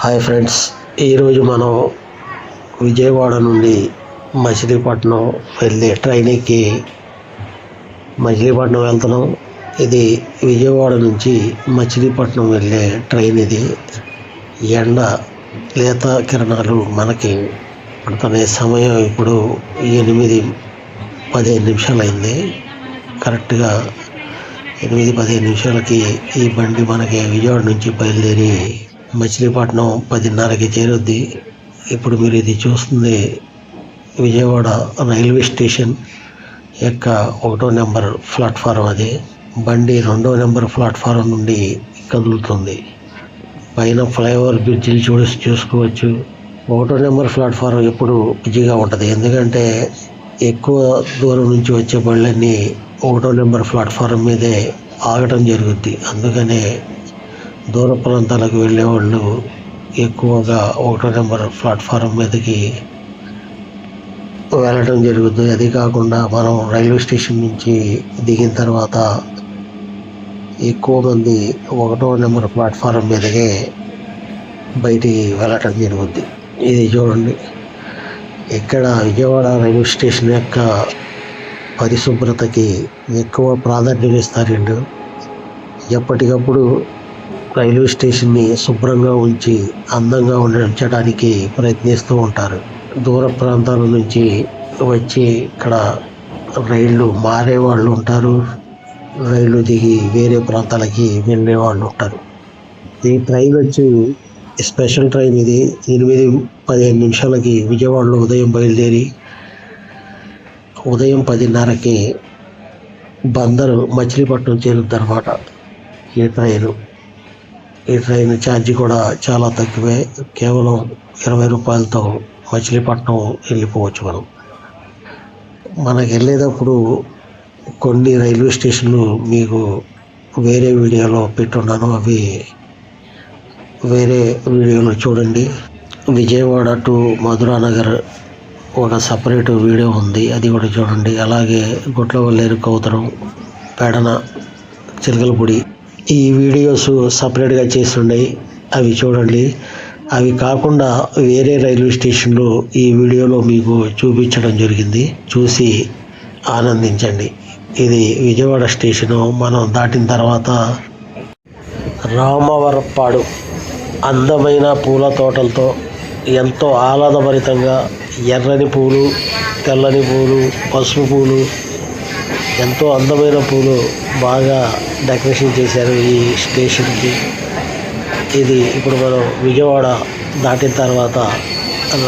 Hi friends, ఈరోజు మనం విజయవాడ నుండి మచిలీపట్నం వెళ్ళే ట్రైన్ ఎక్కి మచిలీపట్నం వెళ్తున్నాం. ఇది విజయవాడ నుంచి మచిలీపట్నం వెళ్ళే ట్రైన్. ఇది ఎండ లేత కిరణాలు మనకి పడుతున్న సమయం ఇప్పుడు 8:15 అయింది. కరెక్ట్గా 8:15 నిమిషాలకి ఈ బండి మనకి విజయవాడ నుంచి బయలుదేరి మచిలీపట్నం 10:30కి చేరుద్ది. ఇప్పుడు మీరు ఇది చూస్తుంది విజయవాడ రైల్వే స్టేషన్ యొక్క 1వ నెంబర్ ప్లాట్ఫారం. అది బండి 2వ నెంబర్ ప్లాట్ఫారం నుండి కదులుతుంది. పైన ఫ్లైఓవర్ బ్రిడ్జిలు చూసుకోవచ్చు. 1వ నెంబర్ ప్లాట్ఫారం ఎప్పుడు బిజీగా ఉంటుంది, ఎందుకంటే ఎక్కువ దూరం నుంచి వచ్చే బళ్ళన్నీ 1వ నెంబర్ ప్లాట్ఫారం మీదే ఆగటం జరుగుద్ది. అందుకనే దూర ప్రాంతాలకు వెళ్ళేవాళ్ళు ఎక్కువగా 1వ నెంబర్ ప్లాట్ఫారం మీదకి వెళ్ళడం జరుగుతుంది. అది కాకుండా మనం రైల్వే స్టేషన్ నుంచి దిగిన తర్వాత ఎక్కువ మంది 1వ నెంబర్ ప్లాట్ఫారం మీదకే బయటికి వెళ్ళటం జరుగుద్ది. ఇది చూడండి, ఇక్కడ విజయవాడ రైల్వే స్టేషన్ యొక్క పరిశుభ్రతకి ఎక్కువ ప్రాధాన్యం ఇస్తారండి. ఎప్పటికప్పుడు రైల్వే స్టేషన్ని శుభ్రంగా ఉంచి అందంగా ఉంచడానికి ప్రయత్నిస్తూ ఉంటారు. దూర ప్రాంతాల నుంచి వచ్చి ఇక్కడ రైళ్ళు మారే వాళ్ళు ఉంటారు, రైళ్ళు దిగి వేరే ప్రాంతాలకి వెళ్ళే వాళ్ళు ఉంటారు. ఈ ట్రైన్ వచ్చి స్పెషల్ ట్రైన్. ఇది 8:15 నిమిషాలకి విజయవాడలో ఉదయం బయలుదేరి ఉదయం 10:30కి బందరు మచిలీపట్నం చేరుద్ది అన్నమాట. ఈ ట్రైన్ ఛార్జీ కూడా చాలా తక్కువే, కేవలం 20 రూపాయలతో మచిలీపట్నం వెళ్ళిపోవచ్చు. మనకి వెళ్ళేటప్పుడు కొన్ని రైల్వే స్టేషన్లు మీకు వేరే వీడియోలో పెట్టున్నాను, అవి వేరే వీడియోలో చూడండి. విజయవాడ టు మధురానగర్ ఒక సపరేట్ వీడియో ఉంది, అది కూడా చూడండి. అలాగే గుట్లవల్లేరు, కౌతరం, పెడన, చిలకలపూడి ఈ వీడియోస్ సపరేట్గా చేసి ఉన్నాయి, అవి చూడండి. అవి కాకుండా వేరే రైల్వే స్టేషన్లో ఈ వీడియోలో మీకు చూపించడం జరిగింది, చూసి ఆనందించండి. ఇది విజయవాడ స్టేషను. మనం దాటిన తర్వాత రామవరప్పాడు అందమైన పూల తోటలతో ఎంతో ఆహ్లాదభరితంగా ఎర్రని పూలు, తెల్లని పూలు, పసుపు పూలు, ఎంతో అందమైన పూలు బాగా డెకరేషన్ చేశారు ఈ స్టేషన్కి. ఇది ఇప్పుడు మనం విజయవాడ దాటిన తర్వాత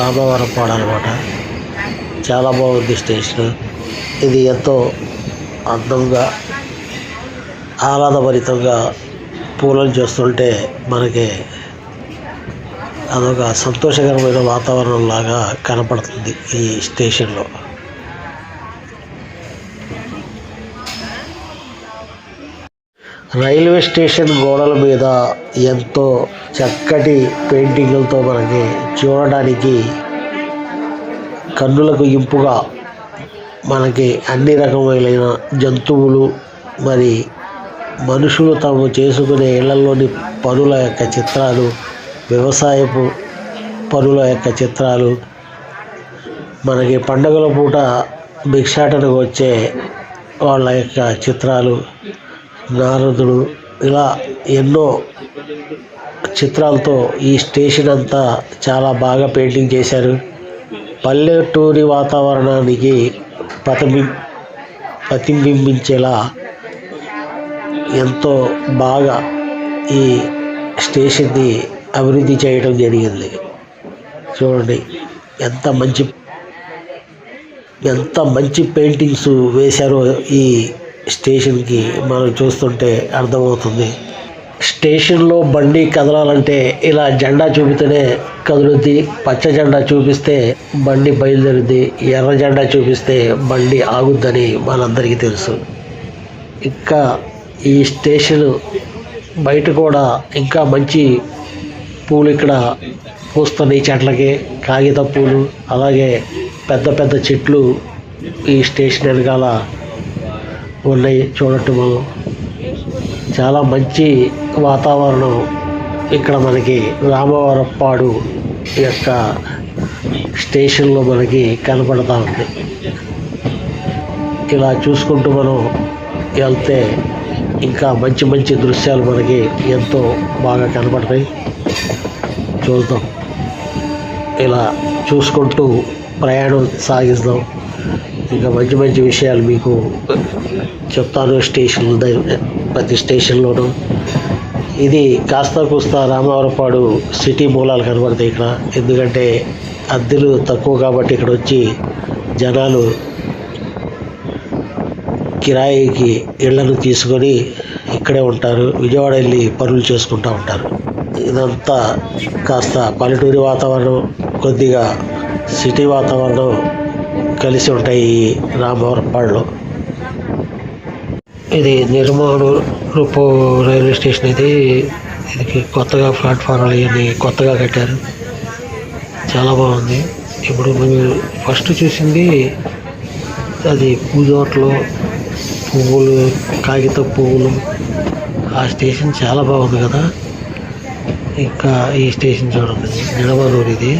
రామవరప్పాడు అనమాట. చాలా బాగుంది స్టేషన్. ఇది ఎంతో అందంగా ఆహ్లాదభరితంగా పూలను చూస్తుంటే మనకి అదొక సంతోషకరమైన వాతావరణం లాగా కనపడుతుంది ఈ స్టేషన్లో. రైల్వే స్టేషన్ గోడల మీద ఎంతో చక్కటి పెయింటింగ్లతో మనకి చూడడానికి కన్నులకు ఇంపుగా మనకి అన్ని రకమైన జంతువులు, మరి మనుషులు తాము చేసుకునే ఇళ్లలోని పనుల యొక్క చిత్రాలు, వ్యవసాయపు పనుల యొక్క చిత్రాలు, మనకి పండుగల పూట భిక్షాటనకు వచ్చే వాళ్ళ యొక్క చిత్రాలు, నారదుడు, ఇలా ఎన్నో చిత్రాలతో ఈ స్టేషన్ అంతా చాలా బాగా పెయింటింగ్ చేశారు. పల్లెటూరి వాతావరణానికి ప్రతిబింబించేలా ఎంతో బాగా ఈ స్టేషన్ని అభివృద్ధి చేయడం జరిగింది. చూడండి ఎంత మంచి పెయింటింగ్స్ వేశారో ఈ స్టేషన్కి మనం చూస్తుంటే అర్థమవుతుంది. స్టేషన్లో బండి కదలాలంటే ఇలా జెండా చూపితేనే కదులుద్ది, పచ్చ జెండా చూపిస్తే బండి బయలుదేరుద్ది, ఎర్ర జెండా చూపిస్తే బండి ఆగుద్దని మనందరికీ తెలుసు. ఇంకా ఈ స్టేషన్ బయట కూడా ఇంకా మంచి పూలు ఇక్కడ పూస్తున్నాయి, చెట్లకి కాగిత పూలు, అలాగే పెద్ద పెద్ద చెట్లు ఈ స్టేషన్ వెనకాల ఉన్నాయి. చూడటం చాలా మంచి వాతావరణం ఇక్కడ మనకి రామవరపాడు యొక్క స్టేషన్లో మనకి కనపడతా ఉంది. ఇలా చూసుకుంటూ మనం వెళ్తే ఇంకా మంచి మంచి దృశ్యాలు మనకి ఎంతో బాగా కనపడతాయి. చూద్దాం, ఇలా చూసుకుంటూ ప్రయాణం సాగిద్దాం. ఇంకా మంచి మంచి విషయాలు మీకు చెప్తాను స్టేషన్లు ప్రతి స్టేషన్లోనూ. ఇది కాస్త కూస్తా రామవరపాడు సిటీ మూలాలు కనబడతాయి ఇక్కడ. ఎందుకంటే అద్దెలు తక్కువ కాబట్టి ఇక్కడ వచ్చి జనాలు కిరాయికి ఇళ్లను తీసుకొని ఇక్కడే ఉంటారు. విజయవాడ వెళ్ళి పనులు చేసుకుంటూ ఉంటారు. ఇదంతా కాస్త పల్లెటూరి వాతావరణం, కొద్దిగా సిటీ వాతావరణం కలిసి ఉంటాయి ఈ రామవరపాడులో. ఇది నిర్మాణపు రైల్వే స్టేషన్. ఇది కొత్తగా ప్లాట్ఫారాలు ఇవన్నీ కొత్తగా కట్టారు. చాలా బాగుంది. ఇప్పుడు మేము ఫస్ట్ చూసింది అది పూజోట్లో పువ్వులు, కాగిత పువ్వులు. ఆ స్టేషన్ చాలా బాగుంది కదా. ఇంకా ఈ స్టేషన్ చూడండి, నిడమనూరు. ఇది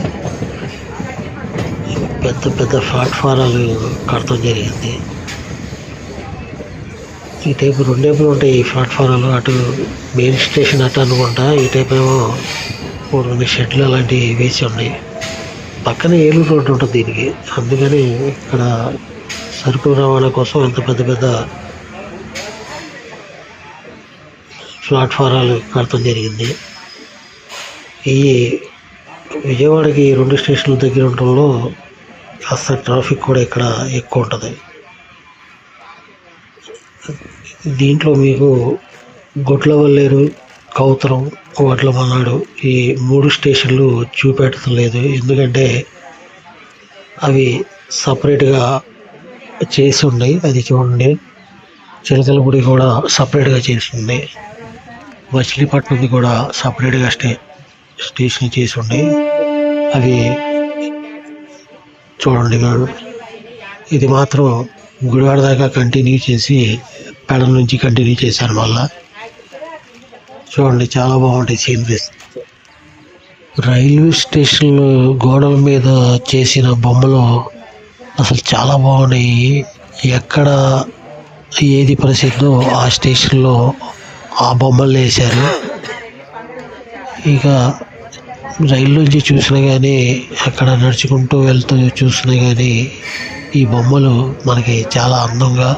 పెద్ద పెద్ద ప్లాట్ఫారాలు కడతాం జరిగింది. ఈ టైపు రెండేపులు ఉంటాయి ఈ ప్లాట్ఫారాలు. అటు మెయిన్ స్టేషన్ అటు అనుకుంటా, ఈ టైప్ ఏమో రెండు షెడ్లు అలాంటివి వేసి ఉన్నాయి. పక్కన ఏలూరు రోడ్డు ఉంటుంది దీనికి. అందుకని ఇక్కడ సరుకుల రవాణా కోసం అంత పెద్ద పెద్ద ప్లాట్ఫారాలు కడతాం జరిగింది. ఈ విజయవాడకి 2 స్టేషన్ల దగ్గర ఉండడంలో కాస్త ట్రాఫిక్ కూడా ఇక్కడ ఎక్కువ ఉంటుంది. దీంట్లో మీకు గొట్లవల్లేరు, కౌతరం, వడ్లమన్నాడు ఈ 3 స్టేషన్లు చూపెట్టలేదు. ఎందుకంటే అవి సపరేట్గా చేసి ఉన్నాయి. అది చూడండి, చిలకలపూడి కూడా సపరేట్గా చేసి ఉంది. మచిలీపట్నంది కూడా సపరేట్గా స్టేషన్ చేసి ఉన్నాయి. అవి చూడండి. ఇది మాత్రం గుడివాడ దాకా కంటిన్యూ చేసి పెడల నుంచి కంటిన్యూ చేశారు. మళ్ళా చూడండి, చాలా బాగుంటాయి సీనరీస్. రైల్వే స్టేషన్ గోడల మీద చేసిన బొమ్మలు అసలు చాలా బాగున్నాయి. ఎక్కడ ఏది ప్రసిద్ధో ఆ స్టేషన్లో ఆ బొమ్మలు వేశారు. ఇక రైలు నుంచి చూసినా కానీ, అక్కడ నడుచుకుంటూ వెళ్తూ చూసినా కానీ ఈ బొమ్మలు మనకి చాలా అందంగా,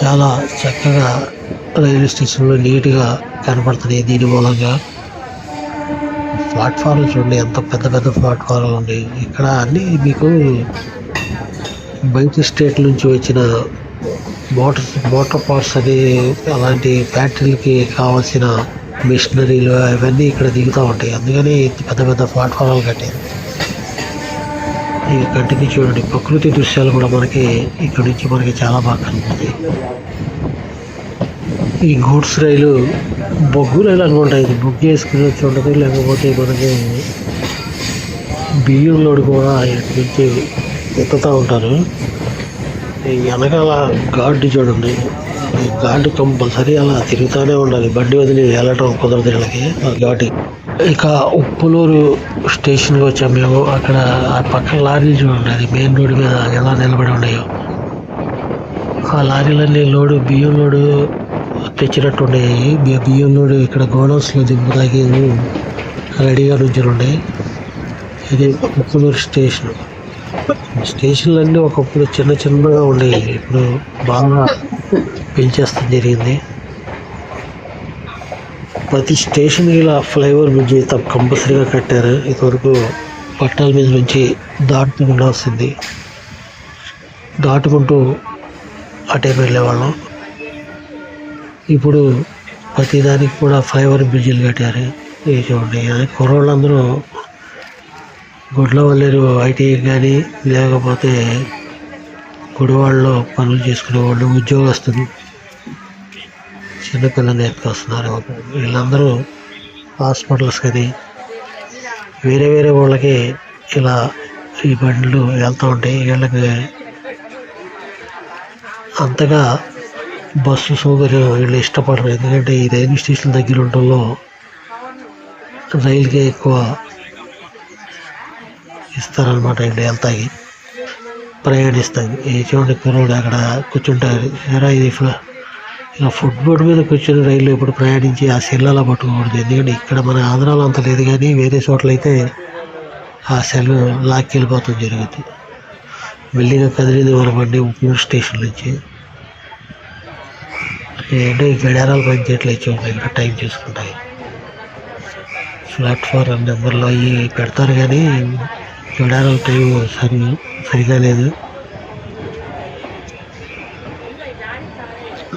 చాలా చక్కగా రైల్వే స్టేషన్లో నీట్గా కనపడుతున్నాయి. దీని మూలంగా ప్లాట్ఫారాలు చూడండి, ఎంత పెద్ద పెద్ద ప్లాట్ఫారాలు ఉన్నాయి. ఇక్కడ అన్నీ మీకు బయట స్టేట్ నుంచి వచ్చిన మోటార్ పార్ట్స్ అని, అలాంటి ఫ్యాక్టరీలకి కావాల్సిన మిషనరీలు అవన్నీ ఇక్కడ దిగుతూ ఉంటాయి. అందుకని పెద్ద పెద్ద ప్లాట్ఫారాలు కట్టారు. ఇక కంటిన్యూ చూడండి, ప్రకృతి దృశ్యాలు కూడా మనకి ఇక్కడ నుంచి మనకి చాలా బాగా కనపడతాయి. ఈ గూడ్స్ రైలు బొగ్గు రైలు అనుకుంటా. ఇది బుక్ చేసుకుని వచ్చి ఉండదు. లేకపోతే మనకి బియ్యం లోడ్ కూడా ఇక్కడి నుంచి ఎత్తుతూ ఉంటారు. ఈ వెనకాల గార్డు చూడండి, ఈ గార్డు కంపల్సరీ అలా తిరుగుతూనే ఉండాలి. బండి వదిలి వెళ్ళటం కుదరదు వీళ్ళకి ఆ ఘాటు. ఇక ఉప్పులూరు స్టేషన్కి వచ్చాము మేము. అక్కడ ఆ పక్కన లారీలు చూడండి, అది మెయిన్ రోడ్డు మీద ఎలా నిలబడి ఉన్నాయో. ఆ లారీలన్నీ బియ్యం లోడు తెచ్చినట్టు ఉన్నాయి. బియ్యం లోడు ఇక్కడ గోడౌన్స్లో దింపుతాకి రెడీగా నుంచి ఉన్నాయి. ఇది ఉప్పులూరు స్టేషన్. స్టేషన్లన్నీ ఒకప్పుడు చిన్న చిన్నగా ఉండేవి, ఇప్పుడు బాగా పెంచేస్తాం జరిగింది. ప్రతి స్టేషన్కి ఇలా ఫ్లైఓవర్ బ్రిడ్జ్ కంపల్సరీగా కట్టారు. ఇంతవరకు పట్టాల మీద నుంచి దాటుతూ ఉండాల్సింది, దాటుకుంటూ అటే వెళ్ళేవాళ్ళం. ఇప్పుడు ప్రతిదానికి కూడా ఫ్లైఓవర్ బ్రిడ్జిలు కట్టారు. ఇది చూడండి, కుర్రోళ్ళందరూ గుడ్లవల్లేరు ఐటీ కానీ, లేకపోతే గుడివాడలో పనులు చేసుకునే వాళ్ళు, ఉద్యోగస్తులు, చిన్నపిల్లలు ఎత్తుకొస్తున్నారు. వీళ్ళందరూ హాస్పిటల్స్ కానీ వేరే వేరే వాళ్ళకి ఇలా ఈ బండ్లు వెళ్తూ ఉంటాయి. వీళ్ళకి అంతగా బస్సు సౌకర్యం వీళ్ళు ఇష్టపడరు. ఎందుకంటే ఈ రైల్వే స్టేషన్ దగ్గర ఉండడంలో రైలుకే ఎక్కువ ఇస్తారనమాట. ఇండి వెళ్తాయి, ప్రయాణిస్తాయి. ఈ చూడండి కుర్రోడు అక్కడ కూర్చుంటారు. ఎరా ఇది ఇలా ఫుట్బోర్డ్ మీద కూర్చొని రైలు ఎప్పుడు ప్రయాణించి ఆ సెల్ అలా పట్టుకోకూడదు. ఎందుకంటే ఇక్కడ మన ఆంధ్రాలో అంత లేదు, కానీ వేరే చోట్ల అయితే ఆ సెల్ లాక్కి వెళ్ళిపోతుంది జరుగుతుంది. మెల్లిగా కదిలింది మన బండి ఉప్పూరు స్టేషన్ నుంచి. ఏంటో ఈ గడియారాలు పనిచేయట్లేదు. చూడండి ఇక్కడ టైం చూసుకుంటాయి. ప్లాట్ఫామ్ నెంబర్లో అవి పెడతారు, కానీ గడియారాల టైం సరిగా లేదు.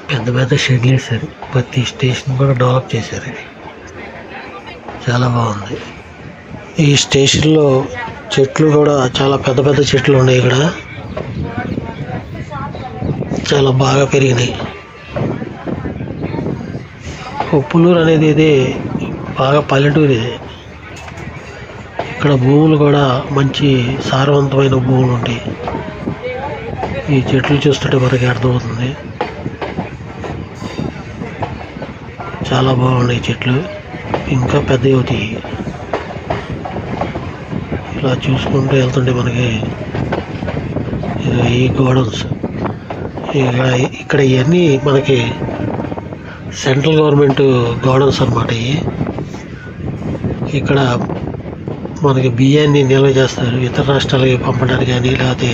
పెద్ద పెద్ద షెడ్లు వేశారు. ప్రతి స్టేషన్ కూడా డెవలప్ చేశారు. చాలా బాగుంది. ఈ స్టేషన్లో చెట్లు కూడా చాలా పెద్ద పెద్ద చెట్లు ఉన్నాయి. ఇక్కడ చాలా బాగా పెరిగినాయి. ఉప్పులూరు అనేది ఇది బాగా పల్లెటూరు. ఇది ఇక్కడ భూములు కూడా మంచి సారవంతమైన భూములు ఉంటాయి. ఈ చెట్లు చూస్తుంటే మనకి అర్థమవుతుంది. చాలా బాగున్నాయి చెట్లు, ఇంకా పెద్దవి అవుతాయి. ఇలా చూసుకుంటూ వెళ్తుంటే మనకి ఈ గోడౌన్స్ ఇక్కడ ఇవన్నీ మనకి సెంట్రల్ గవర్నమెంట్ గోడౌన్స్ అన్నమాట. ఇక్కడ మనకి బియ్యాన్ని నిల్వ చేస్తారు. ఇతర రాష్ట్రాలకి పంపడానికి కానీ, లేకపోతే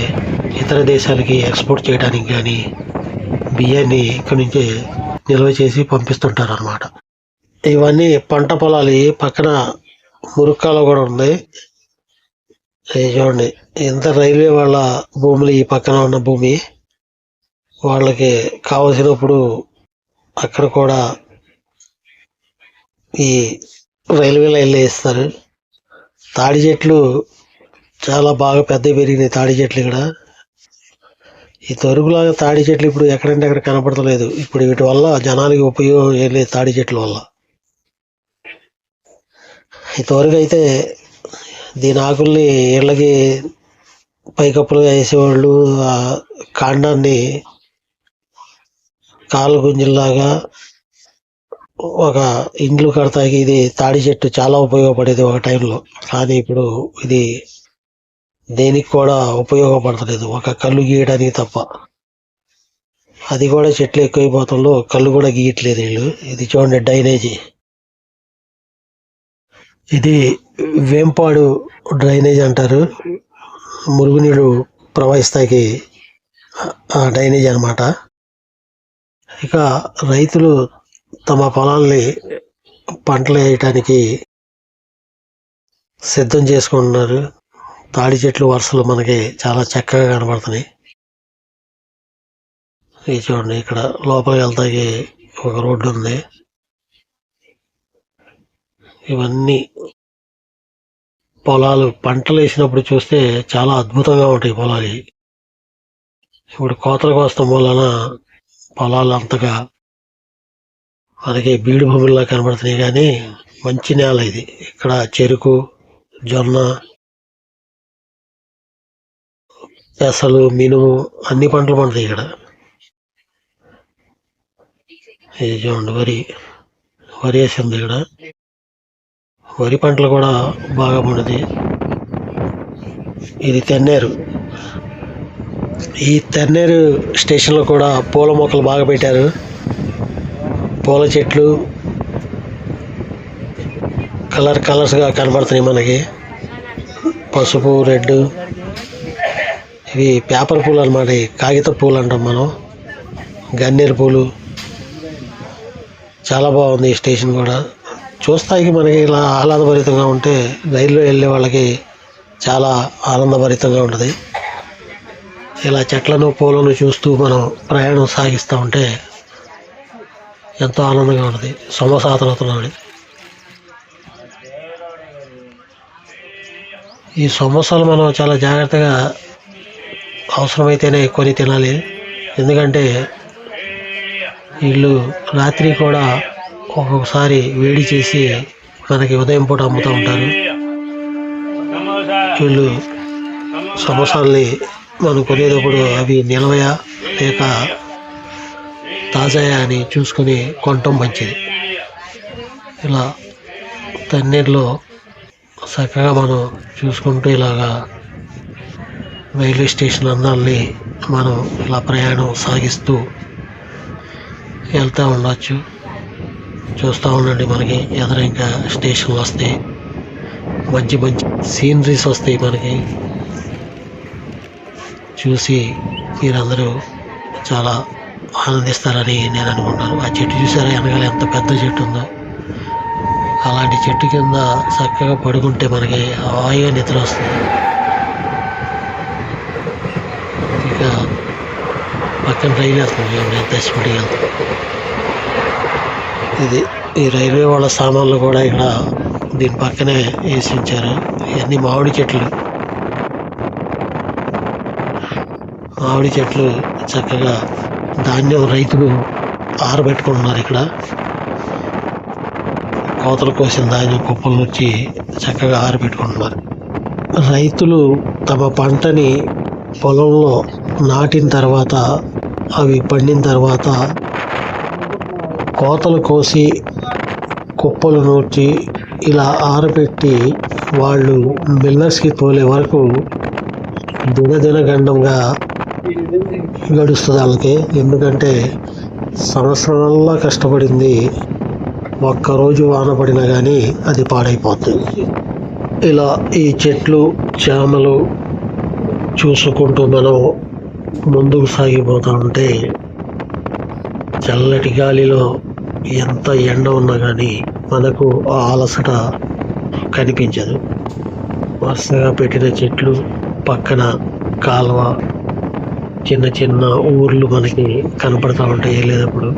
ఇతర దేశాలకి ఎక్స్పోర్ట్ చేయడానికి కానీ బియ్యాన్ని ఇక్కడి నుంచే నిల్వ చేసి పంపిస్తుంటారు అన్నమాట. ఇవన్నీ పంట పొలాలు. పక్కన మురుక్కాలు కూడా ఉంది. చూడండి, ఎంత రైల్వే వాళ్ళ భూములు. ఈ పక్కన ఉన్న భూమి వాళ్ళకి కావలసినప్పుడు అక్కడ కూడా ఈ రైల్వే లైన్లో వేస్తారు. తాడి చెట్లు చాలా బాగా పెద్ద పెరిగినాయి. తాడి చెట్లు ఇక్కడ ఈ తొరుగులాగా తాడి చెట్లు ఇప్పుడు ఎక్కడంటే అక్కడ కనపడతలేదు. ఇప్పుడు వీటి వల్ల జనాలకి ఉపయోగం ఏం లేదు. తాడి చెట్ల వల్ల ఈ తొరుగు అయితే దీని ఆకుల్ని ఇళ్ళకి పైకప్పులుగా వేసేవాళ్ళు. ఆ కాండాన్ని కాళ్ళ గుంజుల్లాగా ఒక ఇండ్లు కడతాకి ఇది తాడి చెట్టు చాలా ఉపయోగపడేది ఒక టైంలో. కానీ ఇప్పుడు ఇది దేనికి కూడా ఉపయోగపడతలేదు, ఒక కళ్ళు గీయడానికి తప్ప. అది కూడా చెట్లు ఎక్కువైపోతుందో కళ్ళు కూడా గీయట్లేదు వీళ్ళు. ఇది చూడండి డ్రైనేజీ. ఇది వేంపాడు డ్రైనేజ్ అంటారు. మురుగునీళ్ళు ప్రవహిస్తాకి ఆ డ్రైనేజ్ అన్నమాట. ఇక రైతులు తమ పొలాల్ని పంటలు వేయటానికి సిద్ధం చేసుకుంటున్నారు. తాడి చెట్లు వరుసలు మనకి చాలా చక్కగా కనబడుతున్నాయి. ఇది చూడండి, ఇక్కడ లోపలికి వెళ్తాకి ఒక రోడ్డు ఉంది. ఇవన్నీ పొలాలు. పంటలు వేసినప్పుడు చూస్తే చాలా అద్భుతంగా ఉంటాయి పొలాలు. ఇప్పుడు కోతలకు వస్తాం వలన పొలాలు అంతగా మనకి బీడు భూముల్లా కనబడుతున్నాయి, కానీ మంచి నేల ఇది. ఇక్కడ చెరుకు, జొన్న, పెసలు, మినుము అన్ని పంటలు పండుతాయి ఇక్కడ. ఇది చూడండి, వరి వేసింది ఇక్కడ. వరి పంటలు కూడా బాగా పండుతాయి. ఇది తెన్నేరు. ఈ తెన్నేరు స్టేషన్లో కూడా పూల మొక్కలు బాగా పెట్టారు. పూల చెట్లు కలర్స్గా కనబడుతున్నాయి మనకి. పసుపు, రెడ్. ఇవి పేపర్ పూలు అన్నమాట. కాగిత పూలు అంటాం మనం. గన్నేరు పూలు. చాలా బాగుంది ఈ స్టేషన్ కూడా. చూస్తానికి మనకి ఇలా ఆహ్లాదభరితంగా ఉంటే రైల్లో వెళ్ళే వాళ్ళకి చాలా ఆనందభరితంగా ఉంటుంది. ఇలా చెట్లను పూలను చూస్తూ మనం ప్రయాణం సాగిస్తూ ఉంటే ఎంతో ఆనందంగా ఉంటుంది. సొమ్మసాతనవుతున్నాడు. ఈ సమోసాలు మనం చాలా జాగ్రత్తగా అవసరమైతేనే కొని తినాలి. ఎందుకంటే వీళ్ళు రాత్రి కూడా ఒక్కొక్కసారి వేడి చేసి మనకి ఉదయం పూట అమ్ముతూ ఉంటారు. వీళ్ళు సమోసాలని మనం కొనేటప్పుడు అవి నిల్వయా లేక తాజాయా అని చూసుకుని కొనటం మంచిది. ఇలా తన్నీరులో చక్కగా మనం చూసుకుంటూ ఇలాగా రైల్వే స్టేషన్ అందాలని మనం ఇలా ప్రయాణం సాగిస్తూ వెళ్తూ ఉండొచ్చు. చూస్తూ ఉండండి, మనకి ఎదురు ఇంకా స్టేషన్లు వస్తాయి, మంచి మంచి సీనరీస్ వస్తాయి. మనకి చూసి మీరందరూ చాలా ఆనందిస్తారని నేను అనుకుంటాను. ఆ చెట్టు చూసారా, వెనకాల ఎంత పెద్ద చెట్టు ఉందో. అలాంటి చెట్టు కింద చక్కగా పడుకుంటే మనకి హాయిగా నిద్ర వస్తుంది. ఇక పక్కన రైలు వెళ్తుంది, ఎంత స్పీడ్గా వెళ్తుంది. ఈ రైల్వే వాళ్ళ సామాన్లు కూడా ఇక్కడ దీని పక్కనే వేసి ఉంచారు. ఇవన్నీ మామిడి చెట్లు. మామిడి చెట్లు చక్కగా ధాన్యం రైతులు ఆరబెట్టుకుంటున్నారు. ఇక్కడ కోతలు కోసిన ధాన్యం కుప్పల నుంచి చక్కగా ఆరబెట్టుకుంటున్నారు. రైతులు తమ పంటని పొలంలో నాటిన తర్వాత, అవి పండిన తర్వాత కోతలు కోసి కుప్పలు నూర్చి ఇలా ఆరబెట్టి వాళ్ళు మిల్లర్స్కి తోలే వరకు దినదినగండంగా గడుస్తుంది వాళ్ళకి. ఎందుకంటే సంవత్సరాల్లో కష్టపడింది ఒక్కరోజు వాన పడినా కానీ అది పాడైపోతుంది. ఇలా ఈ చెట్లు చేమలు చూసుకుంటూ మనం ముందుకు సాగిపోతూ ఉంటే చల్లటి గాలిలో ఎంత ఎండ ఉన్నా కానీ మనకు ఆ అలసట కనిపించదు. వరుసగా పెట్టిన చెట్లు పక్కన కాలువ, చిన్న చిన్న ఊర్లు మనకి కనపడతా ఉంటాయి వెళ్ళేటప్పుడు.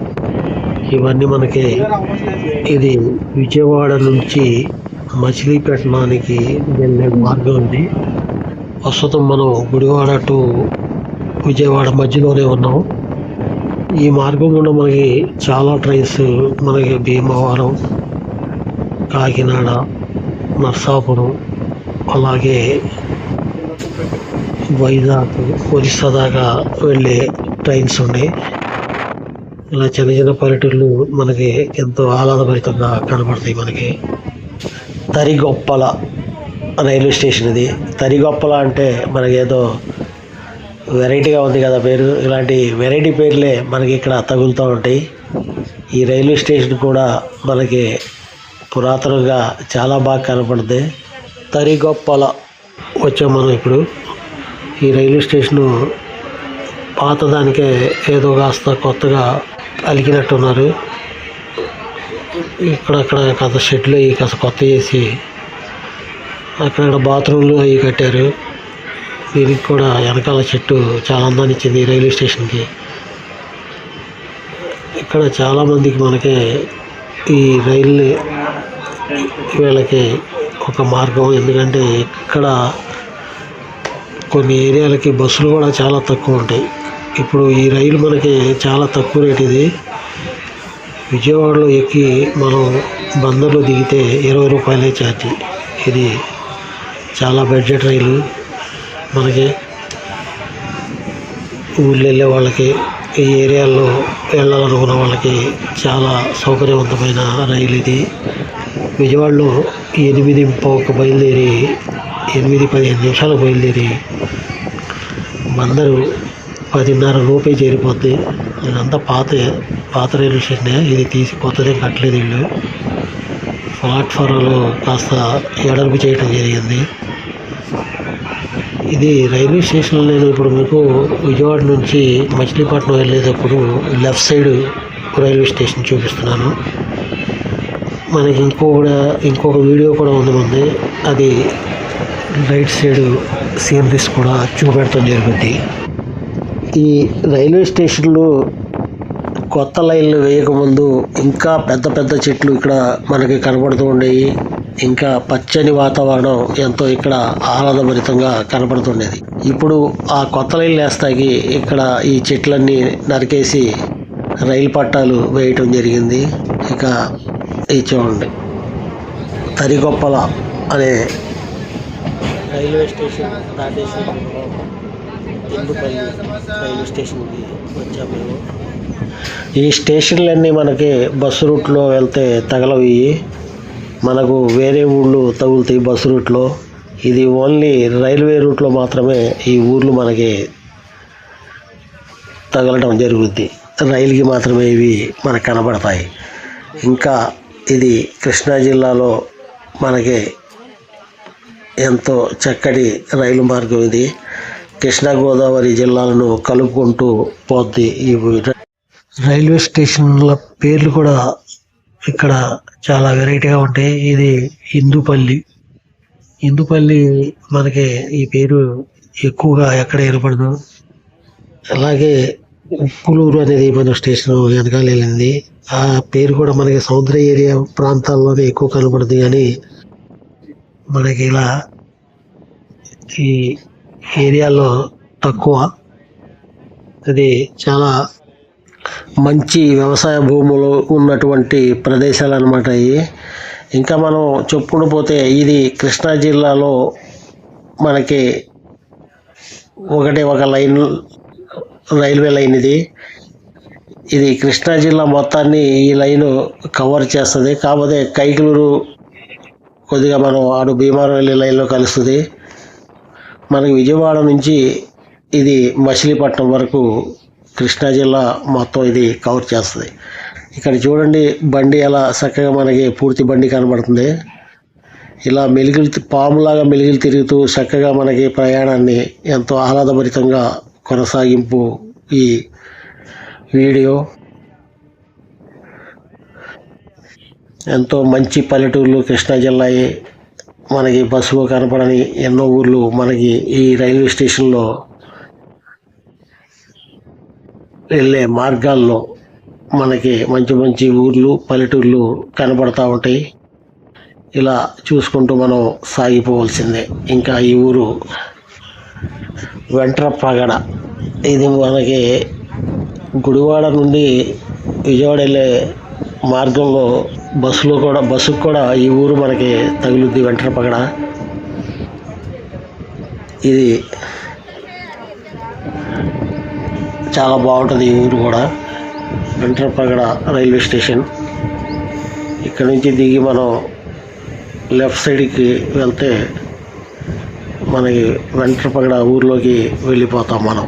ఇవన్నీ మనకి ఇది విజయవాడ నుంచి మచిలీపట్నానికి వెళ్ళే మార్గం ఉంది. ప్రస్తుతం మనం గుడివాడ టు విజయవాడ మధ్యలోనే ఉన్నాం. ఈ మార్గం కూడా మనకి చాలా ట్రైన్స్ మనకి భీమవరం, కాకినాడ, నర్సాపురం, అలాగే వైజాగ్, ఒరిస్సా దాకా వెళ్ళే ట్రైన్స్ ఉన్నాయి. ఇలా చిన్న చిన్న పల్లెటూళ్ళు మనకి ఎంతో ఆహ్లాదభరితంగా కనబడతాయి. మనకి తరిగొప్పల రైల్వే స్టేషన్ ఇది. తరిగొప్పల అంటే మనకి ఏదో వెరైటీగా ఉంది కదా పేరు. ఇలాంటి వెరైటీ పేర్లే మనకి ఇక్కడ తగులుతూ ఉంటాయి. ఈ రైల్వే స్టేషన్ కూడా మనకి పురాతనంగా చాలా బాగా కనపడుతుంది. తరిగొప్పల వచ్చాం మనం ఇప్పుడు. ఈ రైల్వే స్టేషను పాతదానికే ఏదో కాస్త కొత్తగా అలికినట్టున్నారు. ఇక్కడక్కడ కాస్త షెడ్లు అవి కాస్త కొత్త చేసి అక్కడ బాత్రూమ్లు అవి కట్టారు. దీనికి కూడా వెనకాల చెట్టు చాలా అందాన్ని ఇచ్చింది ఈ రైల్వే స్టేషన్కి. ఇక్కడ చాలామందికి మనకి ఈ రైలు వీళ్ళకి ఒక మార్గం. ఎందుకంటే ఇక్కడ కొన్ని ఏరియాలకి బస్సులు కూడా చాలా తక్కువ ఉంటాయి. ఇప్పుడు ఈ రైలు మనకి చాలా తక్కువ రేట్. ఇది విజయవాడలో ఎక్కి మనం బందర్లో దిగితే 20 రూపాయలే ఛార్జీ. ఇది చాలా బడ్జెట్ రైలు. మనకి ఊళ్ళో వెళ్ళే వాళ్ళకి, ఈ ఏరియాల్లో వెళ్ళాలనుకున్న వాళ్ళకి చాలా సౌకర్యవంతమైన రైలు ఇది. విజయవాడలో 8:15 బయలుదేరి 8:15 నిమిషాలు బయలుదేరి బందరు 10:30 రూపాయి చేరిపోద్ది. ఇదంతా పాత రైల్వే స్టేషనే. ఇది తీసి కొత్తదే కట్టలేదు వీళ్ళు. ప్లాట్ఫారంలో కాస్త ఎడల్పు చేయడం జరిగింది. ఇది రైల్వే స్టేషన్లో నేను ఇప్పుడు మీకు విజయవాడ నుంచి మచిలీపట్నం వెళ్ళేటప్పుడు లెఫ్ట్ సైడ్ రైల్వే స్టేషన్ చూపిస్తున్నాను. మనకి ఇంకొక వీడియో కూడా ఉంది. అది రైట్ సైడ్ సీనరీస్ కూడా చూపెడతాం జరుగుద్ది. ఈ రైల్వే స్టేషన్లో కొత్త లైన్లు వేయకముందు ఇంకా పెద్ద పెద్ద చెట్లు ఇక్కడ మనకి కనబడుతూ ఉండేవి. ఇంకా పచ్చని వాతావరణం ఎంతో ఇక్కడ ఆహ్లాదభరితంగా కనపడుతుండేది. ఇప్పుడు ఆ కొత్త లైన్లు వేస్తాకి ఇక్కడ ఈ చెట్లన్నీ నరికేసి రైలు పట్టాలు వేయటం జరిగింది. ఇక ఇది చూడండి, తరిగొప్పల అనే రైల్వే స్టేషన్ దాటేసి ఎందుపల్లి రైల్వే స్టేషన్కి వచ్చాము మేము. ఈ స్టేషన్లన్నీ మనకి బస్సు రూట్లో వెళ్తే తగలవి, మనకు వేరే ఊళ్ళు తగులుతాయి బస్సు రూట్లో. ఇది ఓన్లీ రైల్వే రూట్లో మాత్రమే ఈ ఊర్లు మనకి తగలడం జరుగుద్ది. రైలుకి మాత్రమే ఇవి మనకు కనబడతాయి. ఇంకా ఇది కృష్ణా జిల్లాలో మనకి ఎంతో చక్కటి రైలు మార్గం. ఇది కృష్ణా గోదావరి జిల్లాలను కలుపుకుంటూ పోద్ది. ఈ రైల్వే స్టేషన్ల పేర్లు కూడా ఇక్కడ చాలా వెరైటీగా ఉంటాయి. ఇది ఇందుపల్లి మనకి ఈ పేరు ఎక్కువగా ఎక్కడ ఏర్పడదు. అలాగే ఉప్పులూరు అనేది మన స్టేషన్ వెనకాల వెళ్ళింది. ఆ పేరు కూడా మనకి సముద్ర ఏరియా ప్రాంతాల్లోనే ఎక్కువ కనబడుతుంది, కానీ మనకి ఇలా ఈ ఏరియాలో తక్కువ. అది చాలా మంచి వ్యవసాయ భూములు ఉన్నటువంటి ప్రదేశాలు అన్నమాట ఇవి. ఇంకా మనం చెప్పుకుంటూ పోతే ఇది కృష్ణా జిల్లాలో మనకి ఒక లైన్, రైల్వే లైన్. ఇది కృష్ణా జిల్లా మొత్తాన్ని ఈ లైను కవర్ చేస్తుంది. కాకపోతే కైకలూరు కొద్దిగా మనం ఆడు భీమవరం వెళ్ళే లైన్లో కలుస్తుంది. మనకి విజయవాడ నుంచి ఇది మచిలీపట్నం వరకు కృష్ణా జిల్లా మొత్తం ఇది కవర్ చేస్తుంది. ఇక్కడ చూడండి బండి ఎలా చక్కగా మనకి పూర్తి బండి కనబడుతుంది. ఇలా పాములాగా మెలిగిలు తిరుగుతూ చక్కగా మనకి ప్రయాణాన్ని ఎంతో ఆహ్లాదభరితంగా కొనసాగింపు ఈ వీడియో. ఎంతో మంచి పల్లెటూర్లు కృష్ణా జిల్లా. మనకి బస్సులో కనపడని ఎన్నో ఊర్లు మనకి ఈ రైల్వే స్టేషన్లో వెళ్ళే మార్గాల్లో మనకి మంచి మంచి ఊర్లు పల్లెటూర్లు కనపడతా ఉంటాయి. ఇలా చూసుకుంటూ మనం సాగిపోవాల్సిందే. ఇంకా ఈ ఊరు వెంట్రప్రగడ. ఇది మనకి గుడివాడ నుండి విజయవాడ వెళ్ళే మార్గంలో బస్సుకు కూడా ఈ ఊరు మనకి తగులుద్ది, వెంట్రప్రగడ. ఇది చాలా బాగుంటుంది ఈ ఊరు కూడా, వెంట్రప్రగడ రైల్వే స్టేషన్. ఇక్కడ నుంచి దిగి మనం లెఫ్ట్ సైడ్కి వెళ్తే మనకి వెంట్రప్రగడ ఊర్లోకి వెళ్ళిపోతాం మనం.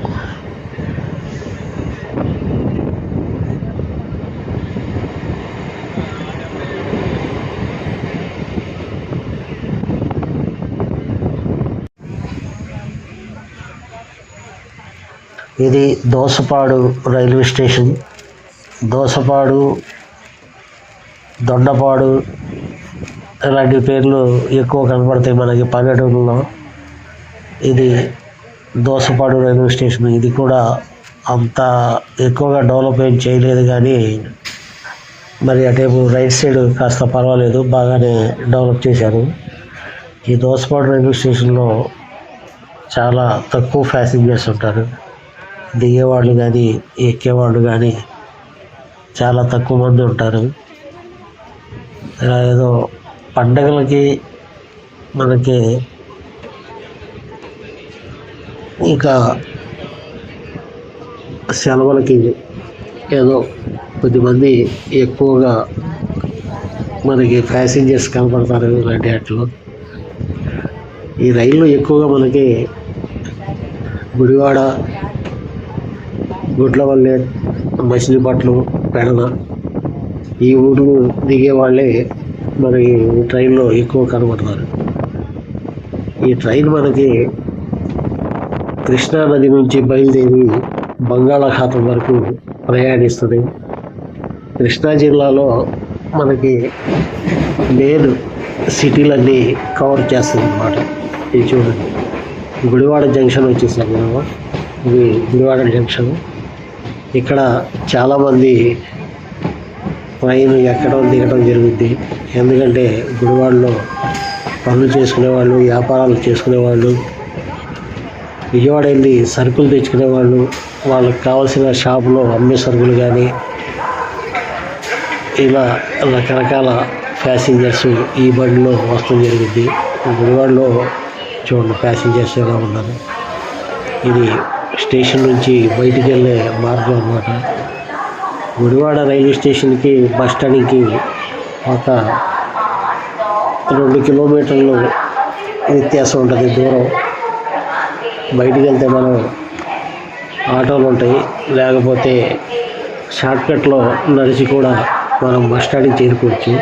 ఇది దోసపాడు రైల్వే స్టేషన్. దోసపాడు, దొండపాడు ఇలాంటి పేర్లు ఎక్కువ కనపడతాయి మనకి పల్లెటూరులో. ఇది దోసపాడు రైల్వే స్టేషన్. ఇది కూడా అంత ఎక్కువగా డెవలప్మెంట్ చేయలేదు, కానీ మరి అటేపు రైట్ సైడ్ కాస్త పర్వాలేదు, బాగానే డెవలప్ చేశారు. ఈ దోసపాడు రైల్వే స్టేషన్లో చాలా తక్కువ ప్యాసింజర్స్ ఉంటారు. దిగేవాళ్ళు కానీ ఎక్కేవాళ్ళు కానీ చాలా తక్కువ మంది ఉంటారు. ఇలా ఏదో పండగలకి మనకి ఇంకా సెలవులకి ఏదో కొద్దిమంది ఎక్కువగా మనకి ప్యాసింజర్స్ కనపడతారు ఇలాంటి వాటిలో. ఈ రైళ్ళు ఎక్కువగా మనకి గుడివాడ, గుడ్లవల్లే, మచిలీపట్నం, పెడన ఈ ఊరు దిగే వాళ్ళే మనకి ట్రైన్లో ఎక్కువ కనబడతారు. ఈ ట్రైన్ మనకి కృష్ణా నది నుంచి బయలుదేరి బంగాళాఖాతం వరకు ప్రయాణిస్తుంది. కృష్ణా జిల్లాలో మనకి మెయిన్ సిటీలన్నీ కవర్ చేస్తుంది అన్నమాట. ఇది చూడండి, గుడివాడ జంక్షన్ వచ్చేసాం మనం. ఇది గుడివాడ జంక్షన్. ఇక్కడ చాలామంది ట్రైన్ ఎక్కడం దిగడం జరుగుద్ది. ఎందుకంటే గుడివాడలో పనులు చేసుకునేవాళ్ళు, వ్యాపారాలు చేసుకునేవాళ్ళు, విజయవాడ వెళ్ళి సరుకులు తెచ్చుకునేవాళ్ళు, వాళ్ళకి కావాల్సిన షాపులో అమ్మే సరుకులు కానీ ఇలా రకరకాల ప్యాసింజర్స్ ఈ బండిలో వస్తూ జరుగుద్ది. గుడివాడలో చూడండి ప్యాసింజర్స్ ఎలా ఉన్నారు. ఇది స్టేషన్ నుంచి బయటికి వెళ్ళే మార్గం అన్నమాట. గుడివాడ రైల్వే స్టేషన్కి బస్ స్టాండ్కి ఒక 2 కిలోమీటర్లు వ్యత్యాసం ఉంటుంది దూరం. బయటికి వెళ్తే మనం ఆటోలు ఉంటాయి, లేకపోతే షార్ట్కట్లో నడిచి కూడా మనం బస్ స్టాండ్కి చేరుకోవచ్చు.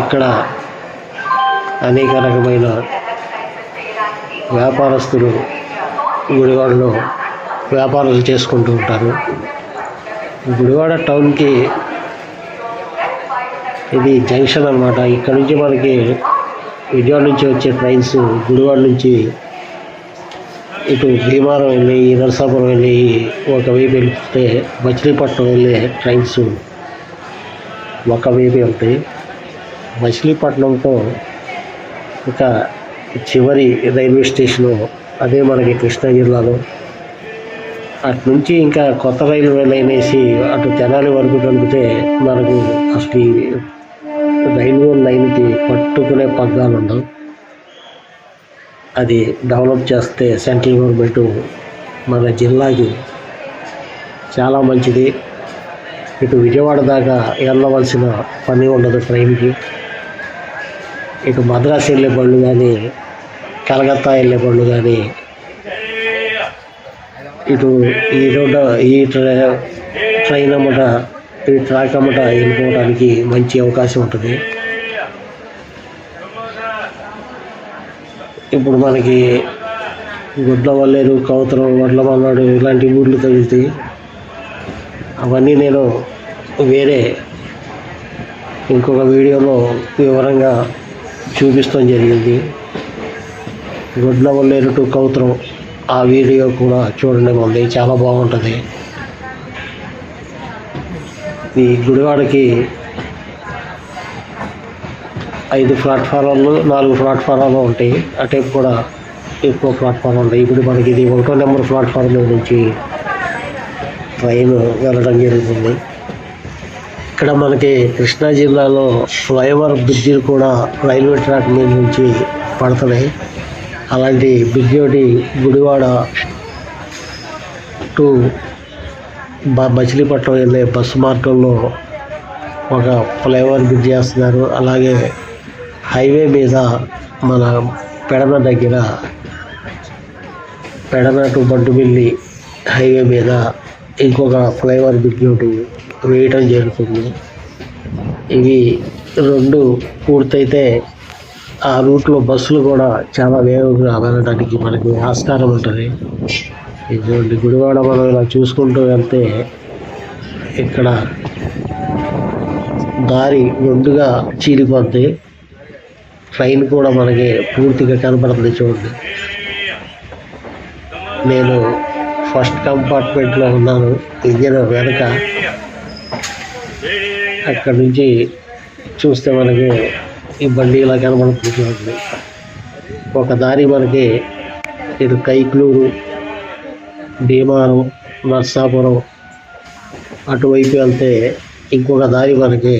ఇక్కడ అనేక రకమైన వ్యాపారస్తులు గుడివాడలో వ్యాపారాలు చేసుకుంటూ ఉంటారు. గుడివాడ టౌన్కి ఇది జంక్షన్ అన్నమాట. ఇక్కడ నుంచి మనకి విజయవాడ నుంచి వచ్చే ట్రైన్స్ గుడివాడ నుంచి ఇటు భీమవరం వెళ్ళి నరసాపురం వెళ్ళి ఒకవైపు వెళ్తే మచిలీపట్నం వెళ్ళే ట్రైన్స్ ఒకవైపు వెళ్తాయి. మచిలీపట్నంతో ఇక చివరి రైల్వే స్టేషను అదే మనకి కృష్ణా జిల్లాలో. అటు నుంచి ఇంకా కొత్త రైల్వే లైన్ వేసి అటు తెనాలి వరకు కలిపితే మనకు అసలు రైల్వే లైన్కి పట్టుకునే పగ్గాలు ఉండవు. అది డెవలప్ చేస్తే సెంట్రల్ గవర్నమెంట్ మన జిల్లాకి చాలా మంచిది. ఇటు విజయవాడ దాకా వెళ్ళవలసిన పని ఉండదు ట్రైన్కి. ఇటు మద్రాసు వెళ్ళే బళ్ళు కానీ, కలకత్తా వెళ్ళే బళ్ళు కానీ ఇటు ఈ ట్రైన్ అమ్మట ఈ ట్రాక్ అమ్మట వెళ్ళిపోవడానికి మంచి అవకాశం ఉంటుంది. ఇప్పుడు మనకి గుడ్లవల్లేరు, కౌతరం, వడ్లమన్నాడు ఇలాంటి ఊర్లు తగులుతాయి. అవన్నీ నేను వేరే ఇంకొక వీడియోలో వివరంగా చూపిస్తాం జరిగింది. గుడ్లవల్లేరు టు కౌతరం ఆ వీడియో కూడా చూడండి, ఉంది చాలా బాగుంటుంది. ఈ గుడివాడకి 5 ప్లాట్ఫారాలు 4 ప్లాట్ఫారాలు ఉంటాయి. అటేపు కూడా ఎక్కువ ప్లాట్ఫారం ఉంటాయి. ఇప్పుడు మనకి ఇది 1వ నెంబర్ ప్లాట్ఫారం నుంచి ట్రైన్ వెళ్ళడం జరుగుతుంది. ఇక్కడ మనకి కృష్ణా జిల్లాలో ఫ్లైఓవర్ బ్రిడ్జిలు కూడా రైల్వే ట్రాక్ మీద నుంచి పడుతున్నాయి. అలాంటి బ్రిడ్జి ఒకటి గుడివాడ టు మచిలీపట్నం వెళ్ళే బస్సు మార్గంలో ఒక ఫ్లైఓవర్ బ్రిడ్జ్ చేస్తున్నారు. అలాగే హైవే మీద మన పెడన దగ్గర పెడన టు బంటుమిల్లి హైవే మీద ఇంకొక ఫ్లైఓవర్ బ్రిడ్జ్ ఒకటి వేయటం జరుగుతుంది. ఇవి 2 పూర్తయితే ఆ రూట్లో బస్సులు కూడా చాలా వేగంగా వెళ్ళడానికి మనకి ఆస్కారం ఉంటుంది. ఇటువంటి గుడివాడ మనం ఇలా చూసుకుంటూ వెళ్తే ఇక్కడ దారి 2గా చీలిపోద్ది. ట్రైన్ కూడా మనకి పూర్తిగా కనపడుతుంది. చూడండి, నేను ఫస్ట్ కంపార్ట్మెంట్లో ఉన్నాను, ఇంజన్ వెనక. అక్కడి నుంచి చూస్తే మనకి ఈ బండి ఇలా కనబడుతుంది. ఒక దారి మనకి ఇటు కైక్లూరు, భీమవరం, నర్సాపురం అటువైపు వెళ్తే ఇంకొక దారి మనకి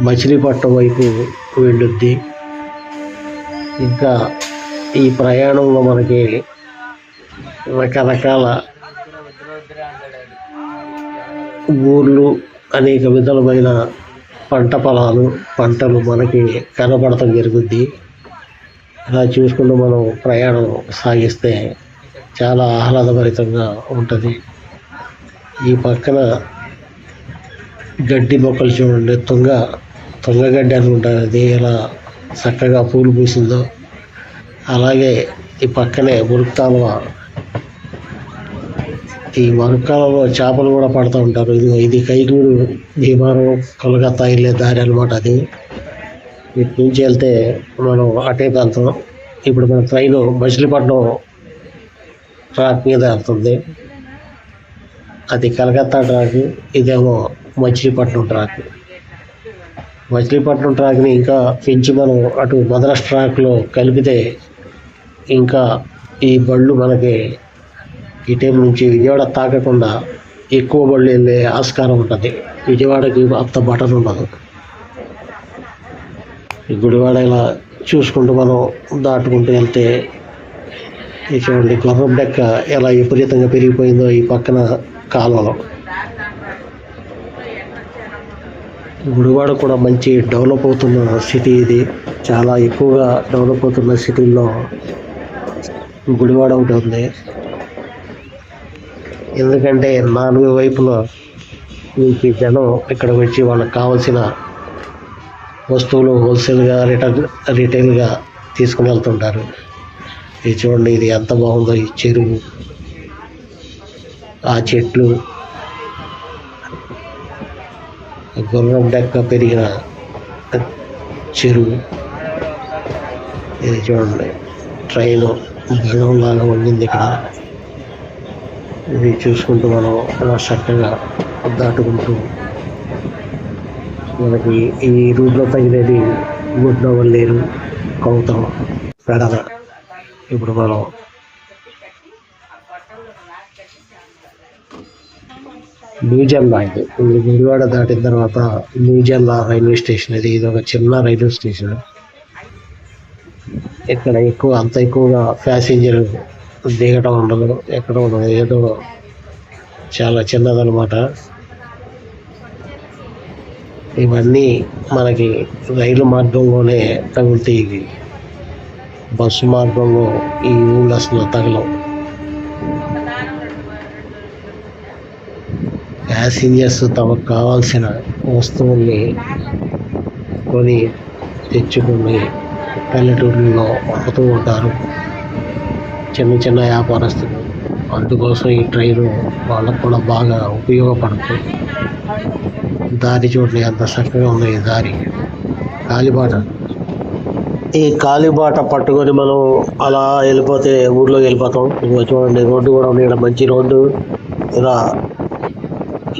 మచిలీపట్నం వైపు వెళ్ళుద్ది. ఇంకా ఈ ప్రయాణంలో మనకి రకరకాల ఊర్లు, అనేక విధాలమైన పంట పొలాలు, పంటలు మనకి కనబడటం జరుగుద్ది. ఇలా చూసుకుంటూ మనం ప్రయాణం సాగిస్తే చాలా ఆహ్లాదభరితంగా ఉంటుంది. ఈ పక్కన గడ్డి మొక్కలు చూడండి, తుంగగడ్డి అనుకుంటారు, అది ఎలా చక్కగా పూలు పూసిందో. అలాగే ఈ పక్కనే మురుగు కాలువ. ఈ మురుగు కాలువలో చేపలు కూడా పడుతూ ఉంటారు. ఇది కైకూరు, భీమవరం, కలకత్తా వెళ్ళే దారి అనమాట. అది ఇటు నుంచి వెళ్తే మనం అటే వెళ్తాం. ఇప్పుడు మన ట్రైన్ మచిలీపట్నం ట్రాక్ మీద వెళ్తుంది. అది కలకత్తా ట్రాక్, ఇదేమో మచిలీపట్నం ట్రాక్. మచిలీపట్నం ట్రాక్ని ఇంకా పెంచి మనం అటు మద్రాస్ ట్రాక్లో కలిపితే ఇంకా ఈ బళ్ళు మనకి ఈ టైం నుంచి విజయవాడ తాకకుండా ఎక్కువ బళ్ళు వెళ్ళే ఆస్కారం ఉంటుంది. విజయవాడకి అంత బటన్ ఉండదు. ఈ గుడివాడ ఇలా చూసుకుంటూ మనం దాటుకుంటూ వెళ్తే ఇది చూడండి గుర్రం డెక్క ఎలా విపరీతంగా పెరిగిపోయిందో ఈ పక్కన కాలువలో. గుడివాడ కూడా మంచి డెవలప్ అవుతున్న సిటీ ఇది. చాలా ఎక్కువగా డెవలప్ అవుతున్న సిటీల్లో గుడివాడ ఒకటి ఉంది. ఎందుకంటే 4 వైపులో ఈ జనం ఇక్కడికి వచ్చి వాళ్ళకి కావాల్సిన వస్తువులు హోల్సేల్గా రిటైల్గా తీసుకుని వెళ్తుంటారు. ఇది చూడండి, ఇది ఎంత బాగుందో. ఈ చెరువు, ఆ చెట్లు, గుర్రం డెక్క పెరిగిన చెరువు. ఇది చూడండి, ట్రైను లాగా ఉండింది ఇక్కడ. ఇది చూసుకుంటూ మనం అలా చక్కగా దాటుకుంటూ మనకి ఈ రూట్లో తగిలేది గుడ్లవల్లేరు, కౌతం, పెడన. ఇప్పుడు మనం న్యూజెల్లా, ఇది గుడివాడ దాటిన తర్వాత న్యూజెల్లా రైల్వే స్టేషన్. ఇది ఒక చిన్న రైల్వే స్టేషన్. ఇక్కడ అంత ఎక్కువగా ప్యాసింజర్ దిగటం ఉండదు, ఎక్కడ ఉండదు. ఏదో చాలా చిన్నదనమాట. ఇవన్నీ మనకి రైలు మార్గంలోనే తగులుతాయి. బస్సు మార్గంలో ఈ ఊళ్ళు అసలు తగలవు. ప్యాసింజర్స్ తమకు కావాల్సిన వస్తువుల్ని కొని తెచ్చుకుని పల్లెటూరులో అమ్ముతూ ఉంటారు చిన్న చిన్న వ్యాపారస్తులు. అందుకోసం ఈ ట్రైను వాళ్ళకు కూడా బాగా ఉపయోగపడుతుంది. దారి చూడండి ఎంత చక్కగా ఉంది. ఈ దారి కాలిబాట. ఈ కాలిబాట పట్టుకొని మనం అలా వెళ్ళిపోతే ఊర్లోకి వెళ్ళిపోతాం. ఇదిగో చూడండి, రోడ్డు కూడా ఉంది ఇక్కడ, మంచి రోడ్డు. ఇలా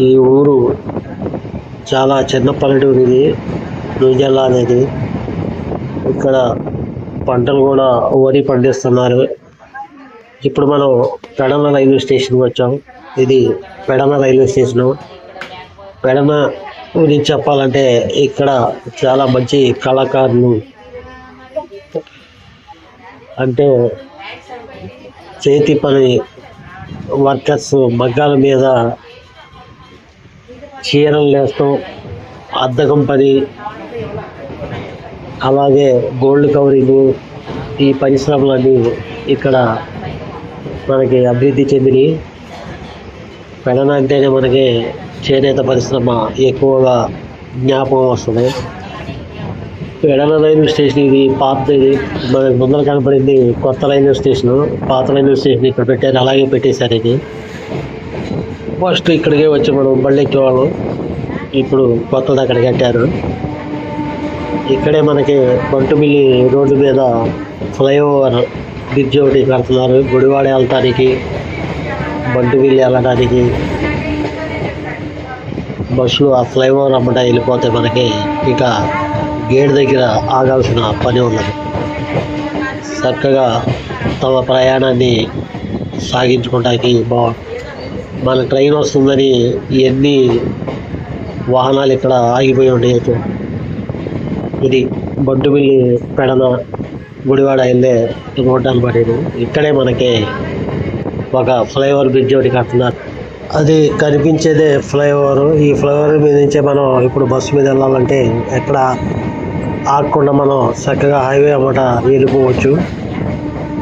ఈ ఊరు చాలా చిన్న పల్లెటూరు ఇది, న్యూజెల్లా అనేది. ఇక్కడ పంటలు కూడా వరి పండిస్తున్నారు. ఇప్పుడు మనం పెడన రైల్వే స్టేషన్కి వచ్చాం. ఇది పెడన రైల్వే స్టేషను. పెడన గురించి చెప్పాలంటే ఇక్కడ చాలా మంచి కళాకారులు, అంటే చేతి పని వర్కర్స్ మగ్గాల మీద చీరలు నేస్తాం, అద్దకం పని, అలాగే గోల్డ్ కవరింగ్, ఈ పరిశ్రమలన్నీ ఇక్కడ మనకి అభివృద్ధి చెందినవి. పెడన అంటేనే మనకి చేనేత పరిశ్రమ ఎక్కువగా జ్ఞాపకం వస్తుంది. పెడన రైల్వే స్టేషన్ ఇది పాతది. మనకి ముందర కనపడింది కొత్త రైల్వే స్టేషను. పాత రైల్వే స్టేషన్ ఇక్కడ పెట్టారు, అలాగే పెట్టేశారు. ఇది ఫస్ట్ ఇక్కడికే వచ్చి మనం బళ్ళు ఎక్కేవాళ్ళం. ఇప్పుడు కొత్తది అక్కడ కట్టారు. ఇక్కడే మనకి బంటుమిల్లి రోడ్డు మీద ఫ్లైఓవర్ బ్రిడ్జ్ ఒకటి కడుతున్నారు. గుడివాడ వెళ్ళటానికి, బంటుమిల్లి వెళ్ళడానికి బస్సులు ఆ ఫ్లైఓవర్ అమ్మట వెళ్ళిపోతే మనకి ఇక గేట్ దగ్గర ఆగాల్సిన పని ఉన్నది. చక్కగా తమ ప్రయాణాన్ని సాగించుకోవడానికి మన ట్రైన్ వస్తుందని ఎన్ని వాహనాలు ఇక్కడ ఆగిపోయి ఉండేవి. ఇది బంటుమిల్లి పెడన గుడివాడ వెళ్ళే రోడ్డు అనమాట. ఇక్కడే మనకి ఒక ఫ్లైఓవర్ బ్రిడ్జ్ ఒకటి కడుతున్నారు. అది కనిపించేదే ఫ్లైఓవర్. ఈ ఫ్లైఓవర్ మీద నుంచే మనం ఇప్పుడు బస్సు మీద వెళ్ళాలంటే ఎక్కడ ఆగకుండా మనం చక్కగా హైవే అన్నమాట వెళ్ళిపోవచ్చు.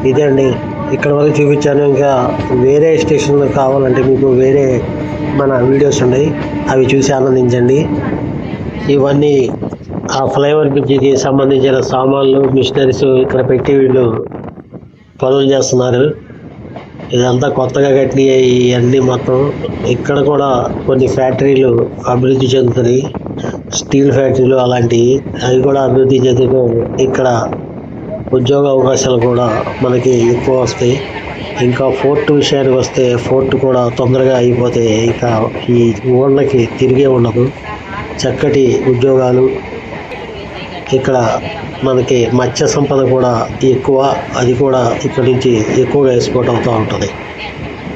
ఇదే అండి, ఇక్కడ వరకు చూపించాను. ఇంకా వేరే స్టేషన్లు కావాలంటే మీకు వేరే మన వీడియోస్ ఉన్నాయి, అవి చూసి ఆనందించండి. ఇవన్నీ ఆ ఫ్లైఓవర్ బ్రిడ్జికి సంబంధించిన సామాన్లు, మిషనరీస్ ఇక్కడ పెట్టి వీళ్ళు పనులు చేస్తున్నారు. ఇదంతా కొత్తగా కట్టిన ఇవన్నీ మొత్తం. ఇక్కడ కూడా కొన్ని ఫ్యాక్టరీలు అభివృద్ధి చెందుతాయి, స్టీల్ ఫ్యాక్టరీలు అలాంటివి, అవి కూడా అభివృద్ధి చెందుతూ ఇక్కడ ఉద్యోగ అవకాశాలు కూడా మనకి ఎక్కువ వస్తాయి. ఇంకా పోర్టు విషయానికి వస్తే పోర్టు కూడా తొందరగా అయిపోతే ఇక ఈ ఊళ్ళకి తిరిగే ఉండదు. చక్కటి ఉద్యోగాలు. ఇక్కడ మనకి మత్స్య సంపద కూడా ఎక్కువ, అది కూడా ఇక్కడ నుంచి ఎక్కువగా ఎక్స్పోర్ట్ అవుతూ ఉంటుంది.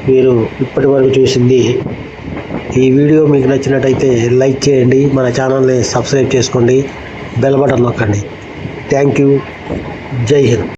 మీరు ఇప్పటి వరకు చూసింది ఈ వీడియో మీకు నచ్చినట్టయితే లైక్ చేయండి, మన ఛానల్ని సబ్స్క్రైబ్ చేసుకోండి, బెల్ బటన్ నొక్కండి. Thank you. జై హింద్.